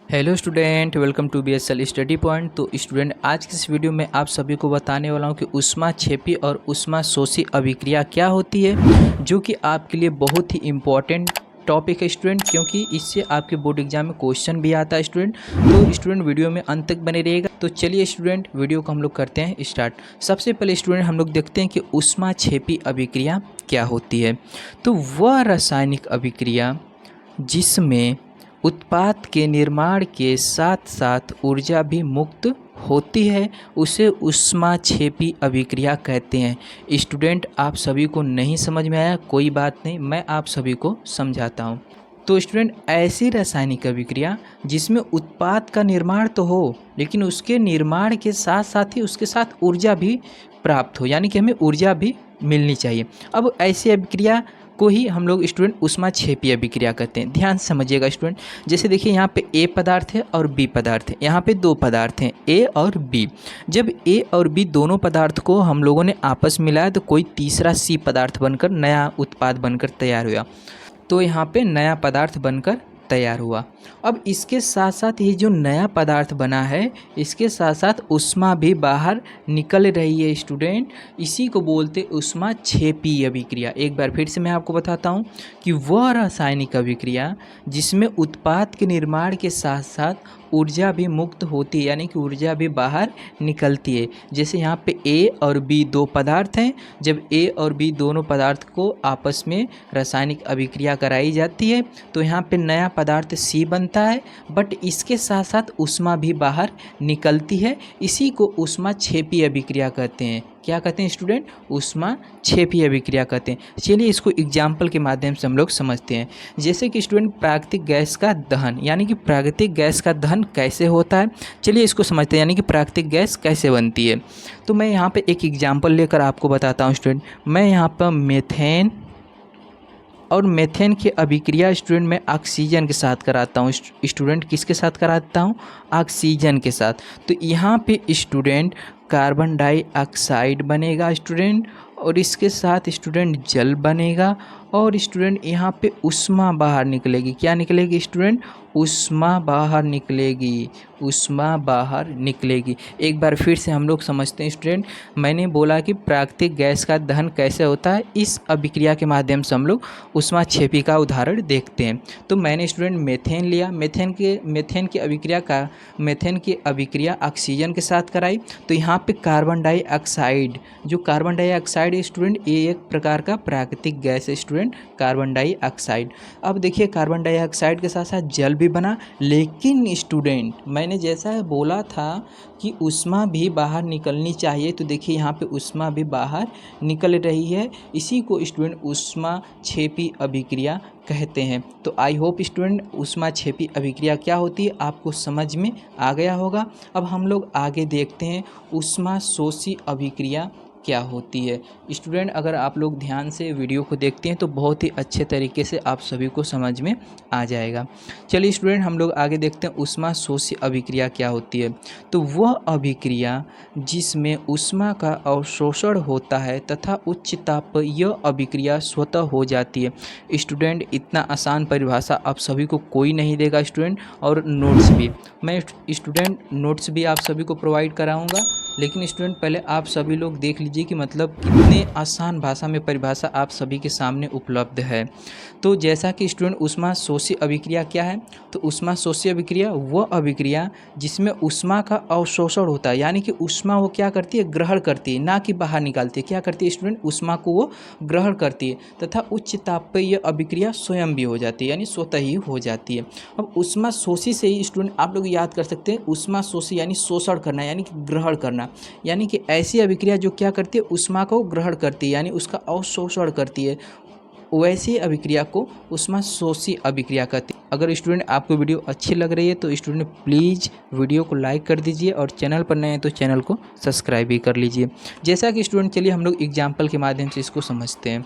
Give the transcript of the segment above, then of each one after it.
Hello student, welcome to BSL study point. तो student, आज की इस वीडियो में आप सभी को बताने वाला हूं कि ऊष्माक्षेपी और ऊष्माशोषी अभिक्रिया क्या होती है, जो कि आपके लिए बहुत ही इम्पॉर्टेंट टॉपिक है स्टूडेंट, क्योंकि इससे आपके बोर्ड एग्जाम में क्वेश्चन भी आता है स्टूडेंट। तो स्टूडेंट वीडियो में अंत तक बने रहिएगा। तो चलिए स्टूडेंट, वीडियो को हम लोग करते हैं स्टार्ट। सबसे पहले स्टूडेंट हम लोग देखते हैं कि ऊष्माक्षेपी अभिक्रिया क्या होती है। तो वह रासायनिक अभिक्रिया जिसमें उत्पाद के निर्माण के साथ साथ ऊर्जा भी मुक्त होती है, उसे ऊष्माक्षेपी अभिक्रिया कहते हैं। स्टूडेंट, आप सभी को नहीं समझ में आया, कोई बात नहीं, मैं आप सभी को समझाता हूँ। तो स्टूडेंट, ऐसी रासायनिक अभिक्रिया जिसमें उत्पाद का निर्माण तो हो, लेकिन उसके निर्माण के साथ साथ ही उसके साथ ऊर्जा भी प्राप्त हो, यानी कि हमें ऊर्जा भी मिलनी चाहिए। अब ऐसी अभिक्रिया को ही हम लोग स्टूडेंट ऊष्माक्षेपी अभिक्रिया कहते हैं। ध्यान से समझिएगा स्टूडेंट। जैसे देखिए, यहाँ पे ए पदार्थ है और बी पदार्थ है। यहाँ पे दो पदार्थ हैं, ए और बी। जब ए और बी दोनों पदार्थ को हम लोगों ने आपस में मिलाया तो कोई तीसरा सी पदार्थ बनकर नया उत्पाद बनकर तैयार हुआ। तो यहाँ पे नया पदार्थ बनकर तैयार हुआ। अब इसके साथ साथ ये जो नया पदार्थ बना है, इसके साथ साथ ऊष्मा भी बाहर निकल रही है स्टूडेंट। इसी को बोलते ऊष्माक्षेपी अभिक्रिया। एक बार फिर से मैं आपको बताता हूँ कि वह रासायनिक अभिक्रिया जिसमें उत्पाद के निर्माण के साथ साथ ऊर्जा भी मुक्त होती है, यानी कि ऊर्जा भी बाहर निकलती है। जैसे यहाँ पे ए और बी दो पदार्थ हैं। जब ए और बी दोनों पदार्थ को आपस में रासायनिक अभिक्रिया कराई जाती है तो यहाँ पे नया पदार्थ सी बनता है, बट इसके साथ साथ ऊष्मा भी बाहर निकलती है। इसी को ऊष्माक्षेपी अभिक्रिया कहते हैं। क्या कहते हैं स्टूडेंट? ऊष्माक्षेपी अभिक्रिया कहते हैं। चलिए इसको एग्जाम्पल के माध्यम से हम लोग समझते हैं। जैसे कि स्टूडेंट, प्राकृतिक गैस का दहन, यानी कि प्राकृतिक गैस का दहन कैसे होता है, चलिए इसको समझते हैं, यानी कि प्राकृतिक गैस कैसे बनती है। तो मैं यहाँ पे एक एग्जाम्पल लेकर आपको बताता हूँ स्टूडेंट। मैं यहाँ पर मेथेन और मेथेन की अभिक्रिया स्टूडेंट मैं ऑक्सीजन के साथ कराता हूँ। स्टूडेंट, किसके साथ कराता हूँ? ऑक्सीजन के साथ। तो यहाँ पे स्टूडेंट कार्बन डाइऑक्साइड बनेगा स्टूडेंट, और इसके साथ स्टूडेंट जल बनेगा, और स्टूडेंट यहाँ पे ऊष्मा बाहर निकलेगी। क्या निकलेगी स्टूडेंट? ऊष्मा बाहर निकलेगी। ऊष्मा बाहर निकलेगी। एक बार फिर से हम लोग समझते हैं स्टूडेंट। मैंने बोला कि प्राकृतिक गैस का दहन कैसे होता है, इस अभिक्रिया के माध्यम से हम लोग ऊष्माक्षेपी का उदाहरण देखते हैं। तो मैंने स्टूडेंट मेथेन लिया, मेथेन की अभिक्रिया ऑक्सीजन के साथ कराई। तो यहाँ पे कार्बन डाइऑक्साइड, जो कार्बन डाइऑक्साइड है स्टूडेंट, ये एक प्रकार का प्राकृतिक गैस है स्टूडेंट, कार्बन डाइऑक्साइड। अब देखिए, कार्बन डाइऑक्साइड के साथ साथ जल भी बना, लेकिन स्टूडेंट मैंने जैसा बोला था कि ऊष्मा भी बाहर निकलनी चाहिए, तो देखिए यहाँ पे ऊष्मा भी बाहर निकल रही है। इसी को स्टूडेंट ऊष्माक्षेपी अभिक्रिया कहते हैं। तो आई होप स्टूडेंट ऊष्माक्षेपी अभिक्रिया क्या होती है आपको समझ में आ गया होगा। अब हम लोग आगे देखते हैं ऊष्माशोषी अभिक्रिया क्या होती है। स्टूडेंट, अगर आप लोग ध्यान से वीडियो को देखते हैं तो बहुत ही अच्छे तरीके से आप सभी को समझ में आ जाएगा। चलिए स्टूडेंट, हम लोग आगे देखते हैं ऊष्माशोषी अभिक्रिया क्या होती है। तो वह अभिक्रिया जिसमें ऊष्मा का अवशोषण होता है तथा उच्च तापीय अभिक्रिया स्वतः हो जाती है। स्टूडेंट, इतना आसान परिभाषा आप सभी को कोई नहीं देगा स्टूडेंट, और नोट्स भी मैं स्टूडेंट नोट्स भी आप सभी को प्रोवाइड कराऊंगा। लेकिन स्टूडेंट, पहले आप सभी लोग देख लीजिए कि मतलब कितने आसान भाषा में परिभाषा आप सभी के सामने उपलब्ध है। तो जैसा कि स्टूडेंट ऊष्माशोषी अभिक्रिया क्या है, तो ऊष्माशोषी अभिक्रिया वह अभिक्रिया जिसमें ऊष्मा का अवशोषण होता है, यानी कि ऊष्मा वो क्या करती है? ग्रहण करती है, ना कि बाहर निकालती है। क्या करती है स्टूडेंट? ऊष्मा को वो ग्रहण करती है, तथा उच्च तापीय अभिक्रिया स्वयं भी हो जाती है, यानी स्वतः ही हो जाती है। अब ऊष्माशोषी से ही स्टूडेंट आप लोग याद कर सकते हैं, ऊष्माशोषी यानी शोषण करना, यानी कि ग्रहण करना, यानी कि ऐसी अभिक्रिया जो क्या करती है? ऊष्मा को ग्रहण करती है, यानी उसका अवशोषण करती है। वैसी अभिक्रिया को ऊष्माशोषी अभिक्रिया कहते हैं। अगर स्टूडेंट आपको वीडियो अच्छी लग रही है तो स्टूडेंट प्लीज़ वीडियो को लाइक कर दीजिए, और चैनल पर नए हैं तो चैनल को सब्सक्राइब भी कर लीजिए। जैसा कि स्टूडेंट, चलिए हम लोग एग्जाम्पल के माध्यम से इसको समझते हैं।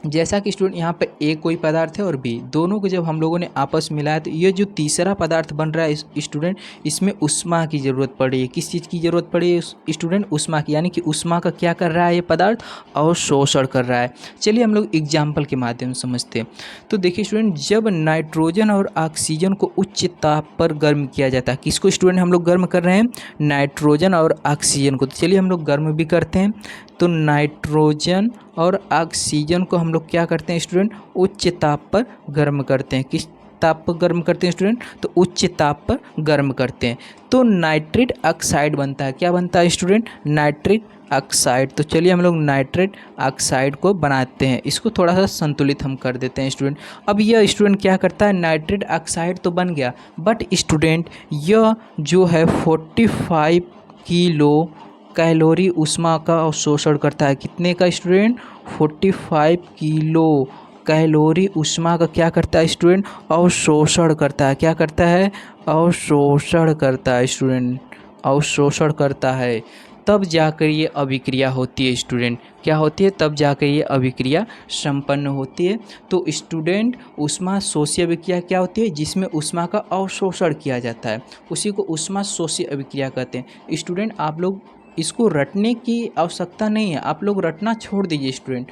जैसा कि स्टूडेंट यहाँ पे ए कोई पदार्थ है और बी, दोनों को जब हम लोगों ने आपस में मिलाया तो ये जो तीसरा पदार्थ बन रहा है स्टूडेंट, इसमें उष्मा की ज़रूरत पड़ी है। किस चीज़ की ज़रूरत पड़ी है स्टूडेंट? उष्मा की, यानी कि उष्मा का क्या कर रहा है ये पदार्थ? अवशोषण कर रहा है। चलिए हम लोग एग्जाम्पल के माध्यम से समझते हैं। तो देखिए स्टूडेंट, जब नाइट्रोजन और ऑक्सीजन को उच्च ताप पर गर्म किया जाता है, किसको स्टूडेंट हम लोग गर्म कर रहे हैं? नाइट्रोजन और ऑक्सीजन को। तो चलिए हम लोग गर्म भी करते हैं। तो नाइट्रोजन और ऑक्सीजन को हम लोग क्या करते हैं स्टूडेंट? उच्च ताप पर गर्म करते हैं। किस ताप पर गर्म करते हैं स्टूडेंट? तो उच्च ताप पर गर्म करते हैं। तो नाइट्रिक ऑक्साइड बनता है। क्या बनता है स्टूडेंट? Nitric oxide. तो चलिए हम लोग नाइट्रिक ऑक्साइड को बनाते हैं, इसको थोड़ा सा संतुलित हम कर देते हैं स्टूडेंट। अब यह स्टूडेंट क्या करता है? नाइट्रिक ऑक्साइड तो बन गया, बट स्टूडेंट यह जो है 45 किलो कैलोरी उष्मा का अवशोषण करता है। कितने का स्टूडेंट? 45 किलो कैलोरी उष्मा का क्या करता है स्टूडेंट? अवशोषण करता है। क्या करता है? अवशोषण करता है स्टूडेंट, अवशोषण करता है। तब जाकर ये अभिक्रिया होती है स्टूडेंट। क्या होती है? तब जाकर ये अभिक्रिया संपन्न होती है। तो स्टूडेंट, उष्मा शोषी अभिक्रिया क्या होती है? जिसमें उष्मा का अवशोषण किया जाता है, उसी को उष्मा शोषी अभिक्रिया कहते हैं। स्टूडेंट, आप लोग इसको रटने की आवश्यकता नहीं है, आप लोग रटना छोड़ दीजिए स्टूडेंट।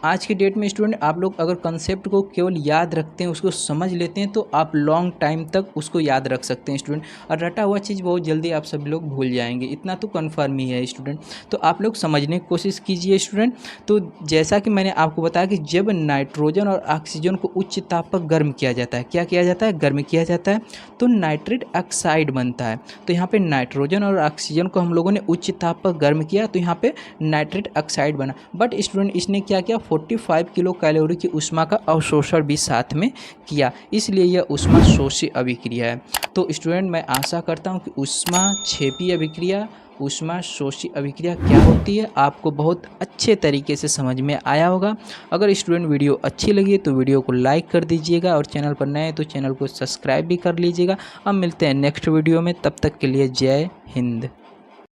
आज की डेट में स्टूडेंट आप लोग अगर कंसेप्ट को केवल याद रखते हैं, उसको समझ लेते हैं, तो आप लॉन्ग टाइम तक उसको याद रख सकते हैं स्टूडेंट। और रटा हुआ चीज़ बहुत जल्दी आप सभी लोग भूल जाएंगे, इतना तो कन्फर्म ही है स्टूडेंट। तो आप लोग समझने की कोशिश कीजिए स्टूडेंट। तो जैसा कि मैंने आपको बताया कि जब नाइट्रोजन और ऑक्सीजन को उच्च ताप पर गर्म किया जाता है, क्या किया जाता है? गर्म किया जाता है, तो नाइट्रिक ऑक्साइड बनता है। तो यहाँ पे नाइट्रोजन और ऑक्सीजन को हम लोगों ने उच्च ताप पर गर्म किया, तो यहाँ पे नाइट्रिक ऑक्साइड बना। बट स्टूडेंट, इसने क्या किया? 45 किलो कैलोरी की उष्मा का अवशोषण भी साथ में किया, इसलिए यह उष्मा शोषी अभिक्रिया है। तो स्टूडेंट, मैं आशा करता हूँ कि उष्मा छेपी अभिक्रिया, उष्मा शोषी अभिक्रिया क्या होती है आपको बहुत अच्छे तरीके से समझ में आया होगा। अगर स्टूडेंट वीडियो अच्छी लगी तो वीडियो को लाइक कर दीजिएगा, और चैनल पर नए हैं तो चैनल को सब्सक्राइब भी कर लीजिएगा। अब मिलते हैं नेक्स्ट वीडियो में, तब तक के लिए जय हिंद।